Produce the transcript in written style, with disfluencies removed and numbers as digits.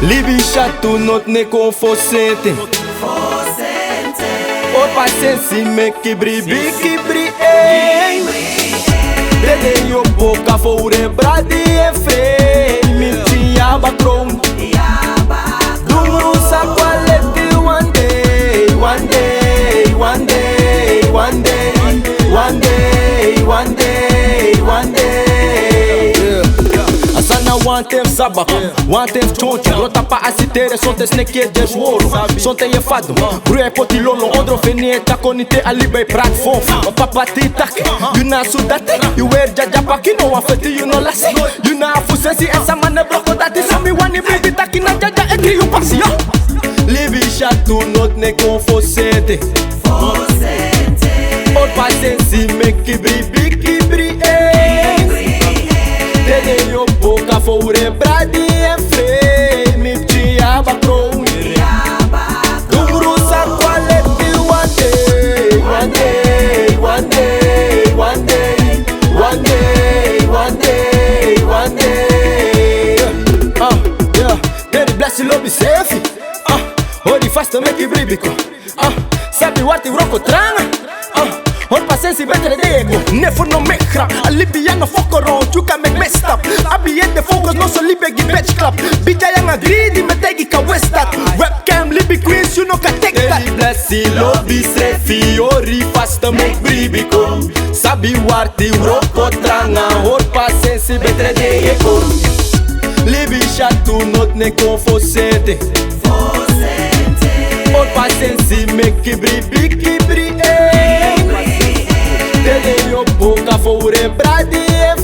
Libi chato not ne confosente. O paciência me quibri, Dede yo boca fore bradi e frei. Me tinha bacron. Dumru sa quality one day, one day, one day, one day, one day, one day, one day. Asana one time sabak, one time choncho. Rota pa asitere, son te sneke de jworo. Son te ye fado, brue poti lolo. Ondro feneta konite alibe prat fon. O papa ti tak, you na sudate. You wear jaja paki, no one feti you no lasi. You na fusensi esa mane broko dati. Sami wani bibi taki na jaja ekri you pasi yo. Libi chato not ne confosente. Or paciensi me kibri, Dede yo boca fore bradi e frei. Me tinha bacron. Dumru sa quality one day, one day, one day, one day, one day, one day, one day. Yeah, Dede bless you lobby safe. Odi fast make you bribico. Sabi what you rock tranga. Or paciency better de ego. Never no make crap. A Libyan fuck around. You can make messed up. I be at the focus, no so libe gi bitch club. Bija yang greedy, me tegi ka west that. Webcam libi queens, you know ka take that. Eli blessi lobby sefi. Ori fast make bribico. Sabi warti roko tranga. Or paciency better de ego. Libi chato not ne confosente. Or paciency make kibri, Dede yo boca fore bradi e